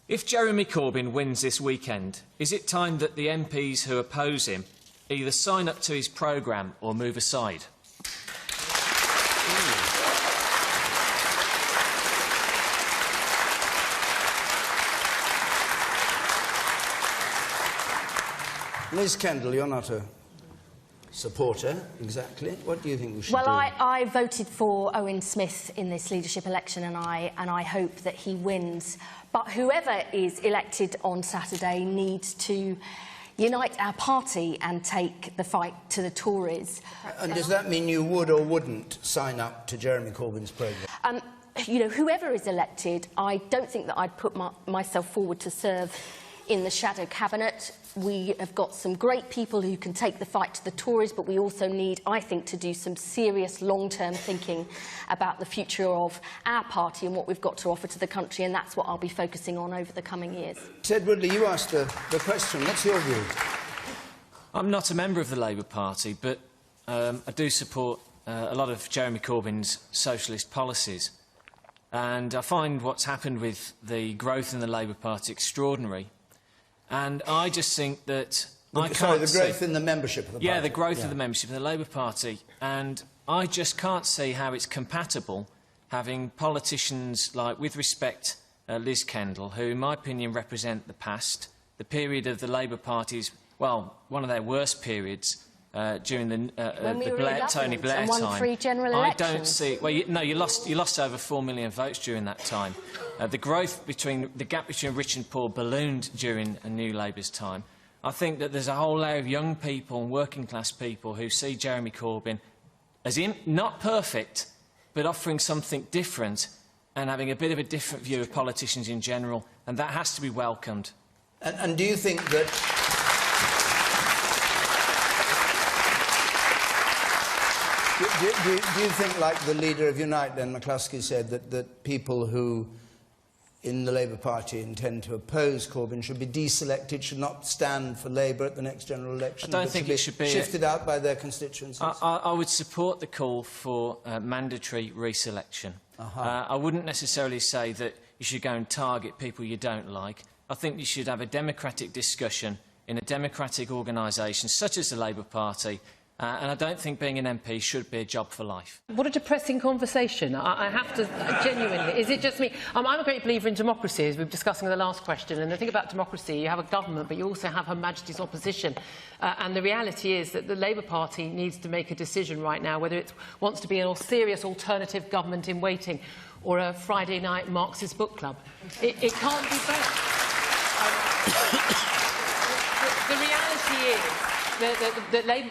If Jeremy Corbyn wins this weekend, is it time that the MPs who oppose him either sign up to his programme or move aside? Ms Kendall, you're not a supporter, exactly. What do you think we should do? Well, I voted for Owen Smith in this leadership election, and I hope that he wins. But whoever is elected on Saturday needs to unite our party and take the fight to the Tories. And does that mean you would or wouldn't sign up to Jeremy Corbyn's programme? You know, whoever is elected, I don't think that I'd put myself forward to serve in the shadow cabinet. We have got some great people who can take the fight to the Tories, but we also need, I think, to do some serious long-term thinking about the future of our party and what we've got to offer to the country, and that's what I'll be focusing on over the coming years. Ted Woodley, you asked the question. What's your view? I'm not a member of the Labour Party, but I do support a lot of Jeremy Corbyn's socialist policies. And I find what's happened with the growth in the Labour Party extraordinary. And I just think that the growth in the membership of the party. Yeah, the growth of the membership of the Labour Party. And I just can't see how it's compatible having politicians like, with respect, Liz Kendall, who, in my opinion, represent the past, the period of the Labour Party's, well, one of their worst periods during the Tony Blair time. Won 3 general elections. I don't see. Well, you lost over 4 million votes during that time. The gap between rich and poor ballooned during New Labour's time. I think that there's a whole layer of young people and working class people who see Jeremy Corbyn as not perfect, but offering something different and having a bit of a different view of politicians in general, and that has to be welcomed. And do you think that? Do you think, like the leader of Unite, Len McCluskey, said, that people who in the Labour Party intend to oppose Corbyn should be deselected, should not stand for Labour at the next general election? I don't think it should be shifted out by their constituencies. I would support the call for mandatory reselection. I wouldn't necessarily say that you should go and target people you don't like. I think you should have a democratic discussion in a democratic organisation such as the Labour Party. And I don't think being an MP should be a job for life. What a depressing conversation. I have to genuinely. Is it just me? I'm a great believer in democracy, as we were discussing in the last question. And the thing about democracy, you have a government, but you also have Her Majesty's opposition. And the reality is that the Labour Party needs to make a decision right now whether it wants to be a serious alternative government in waiting or a Friday night Marxist book club. It can't be both. The reality is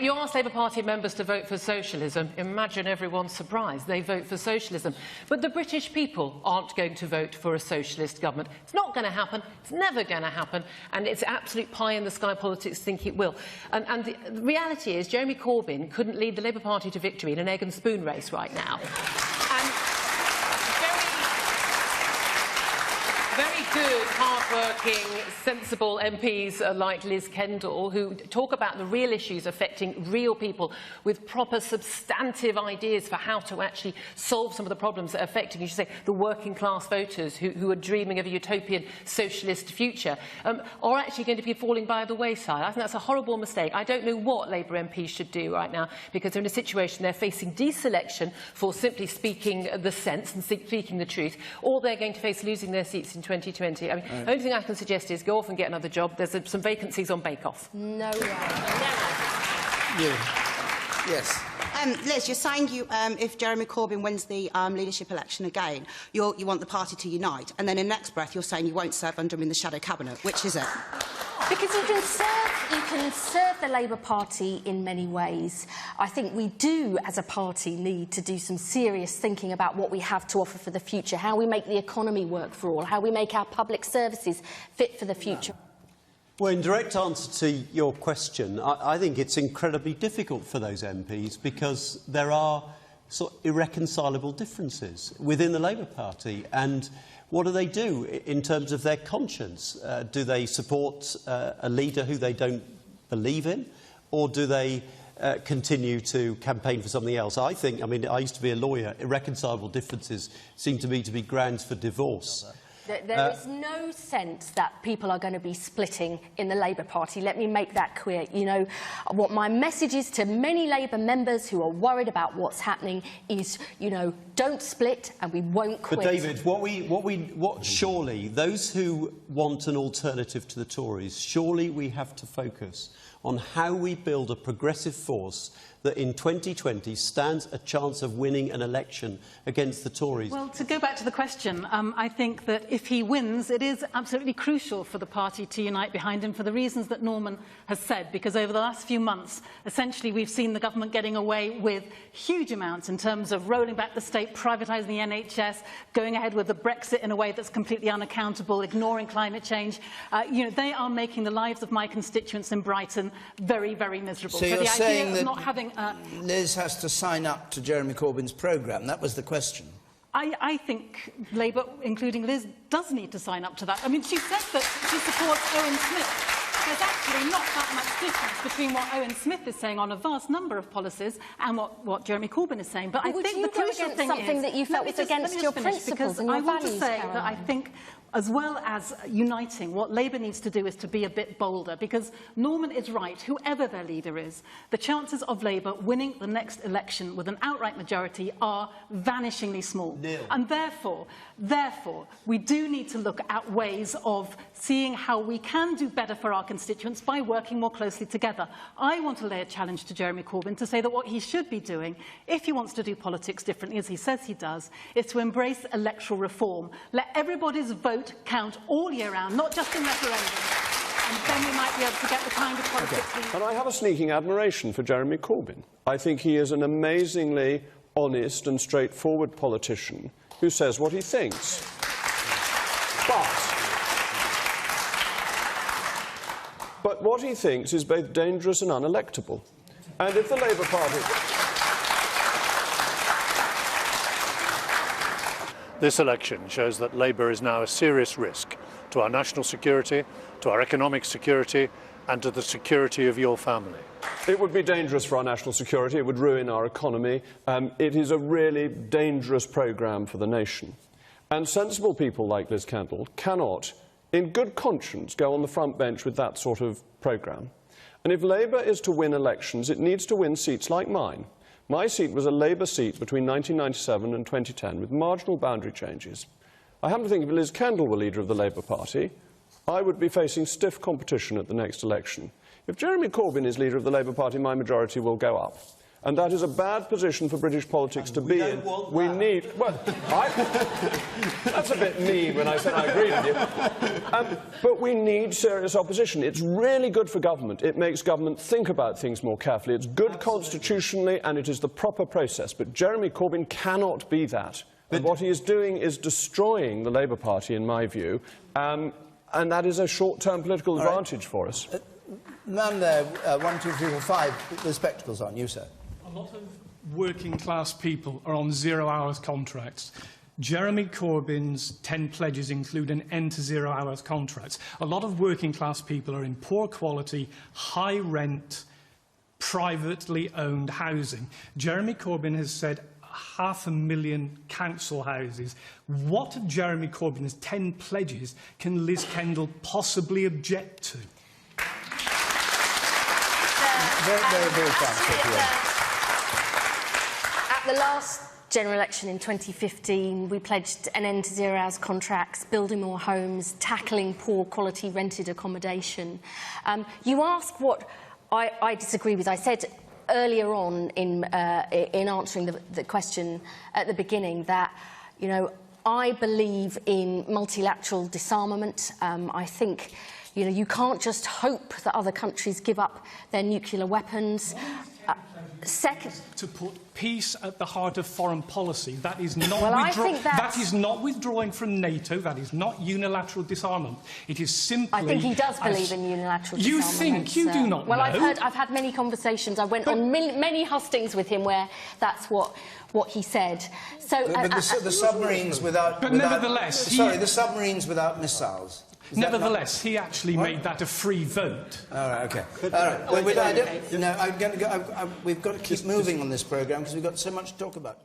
you ask Labour Party members to vote for socialism. Imagine everyone's surprise. They vote for socialism. But the British people aren't going to vote for a socialist government. It's not going to happen. It's never going to happen. And it's absolute pie-in-the-sky politics to think it will. And the reality is Jeremy Corbyn couldn't lead the Labour Party to victory in an egg and spoon race right now. And very good, hard-working, sensible MPs like Liz Kendall, who talk about the real issues affecting real people with proper substantive ideas for how to actually solve some of the problems that are affecting, you should say, the working-class voters who are dreaming of a utopian socialist future, are actually going to be falling by the wayside. I think that's a horrible mistake. I don't know what Labour MPs should do right now, because they're in a situation they're facing deselection for simply speaking the sense and speaking the truth, or they're going to face losing their seats in 2020. I mean, the only thing I can suggest is go off and get another job. There's some vacancies on Bake Off. No way. Yes. Liz, you're saying if Jeremy Corbyn wins the leadership election again, you want the party to unite, and then in the next breath you're saying you won't serve under him in the shadow cabinet. Which is it? Because you can serve the Labour Party in many ways. I think we do, as a party, need to do some serious thinking about what we have to offer for the future, how we make the economy work for all, how we make our public services fit for the future. Well, in direct answer to your question, I think it's incredibly difficult for those MPs because there are sort of irreconcilable differences within the Labour Party. And what do they do in terms of their conscience? Do they support a leader who they don't believe in, or do they continue to campaign for something else? I think, I mean, I used to be a lawyer. Irreconcilable differences seem to me to be grounds for divorce. There is no sense that people are going to be splitting in the Labour Party. Let me make that clear. You know, what my message is to many Labour members who are worried about what's happening is, you know, don't split and we won't quit. But David, surely those who want an alternative to the Tories, surely we have to focus on how we build a progressive force that in 2020 stands a chance of winning an election against the Tories. Well, to go back to the question, I think that if he wins, it is absolutely crucial for the party to unite behind him for the reasons that Norman has said, because over the last few months, essentially, we've seen the government getting away with huge amounts in terms of rolling back the state, privatising the NHS, going ahead with the Brexit in a way that's completely unaccountable, ignoring climate change. You know, they are making the lives of my constituents in Brighton very, very miserable. So you're the saying idea that of not having Liz has to sign up to Jeremy Corbyn's programme. That was the question. I think Labour, including Liz, does need to sign up to that. I mean, she said that she supports Owen Smith. There's actually not that much difference between what Owen Smith is saying on a vast number of policies and what Jeremy Corbyn is saying. But I think the crucial thing something is, that you felt was against your principles and your values, I want to say that I think, as well as uniting, what Labour needs to do is to be a bit bolder, because Norman is right, whoever their leader is, the chances of Labour winning the next election with an outright majority are vanishingly small. And therefore, we do need to look at ways of seeing how we can do better for our constituents by working more closely together. I want to lay a challenge to Jeremy Corbyn to say that what he should be doing, if he wants to do politics differently, as he says he does, is to embrace electoral reform. Let everybody's vote count all year round, not just in referendums. And then we might be able to get the kind of politics And I have a sneaking admiration for Jeremy Corbyn. I think he is an amazingly honest and straightforward politician who says what he thinks. But what he thinks is both dangerous and unelectable. And if the Labour Party... This election shows that Labour is now a serious risk to our national security, to our economic security, and to the security of your family. It would be dangerous for our national security. It would ruin our economy. It is a really dangerous programme for the nation. And sensible people like Liz Kendall cannot, in good conscience, go on the front bench with that sort of programme. And if Labour is to win elections, it needs to win seats like mine. My seat was a Labour seat between 1997 and 2010, with marginal boundary changes. I happen to think if Liz Kendall were leader of the Labour Party, I would be facing stiff competition at the next election. If Jeremy Corbyn is leader of the Labour Party, my majority will go up. And that is a bad position for British politics to be in. We need... Well, that's a bit mean when I said I agree with you. But we need serious opposition. It's really good for government. It makes government think about things more carefully. It's good constitutionally, and it is the proper process. But Jeremy Corbyn cannot be that. And what he is doing is destroying the Labour Party, in my view, and that is a short-term political advantage for us. Man there, 1, 2, 3, 4, 5, the spectacles on, you, sir. A lot of working-class people are on zero-hours contracts. Jeremy Corbyn's 10 pledges include an end to zero-hours contracts. A lot of working-class people are in poor quality, high-rent, privately owned housing. Jeremy Corbyn has said 500,000 council houses. What of Jeremy Corbyn's 10 pledges can Liz Kendall possibly object to? Very fast. At the last general election in 2015, we pledged an end to zero-hours contracts, building more homes, tackling poor quality rented accommodation. You ask what I disagree with. I said earlier on in answering the question at the beginning that, you know, I believe in multilateral disarmament. I think, you know, you can't just hope that other countries give up their nuclear weapons. Second, to put peace at the heart of foreign policy. That is not that is not withdrawing from NATO. That is not unilateral disarmament. It is simply... I think he does believe in unilateral disarmament. You think? You do not well, know. I've had many conversations. I went on many hustings with him where that's what he said. So, but the submarines without... nevertheless... Sorry, the submarines without missiles. Nevertheless, he actually made that a free vote. All right, OK. All right. We've got to keep moving on this programme because we've got so much to talk about.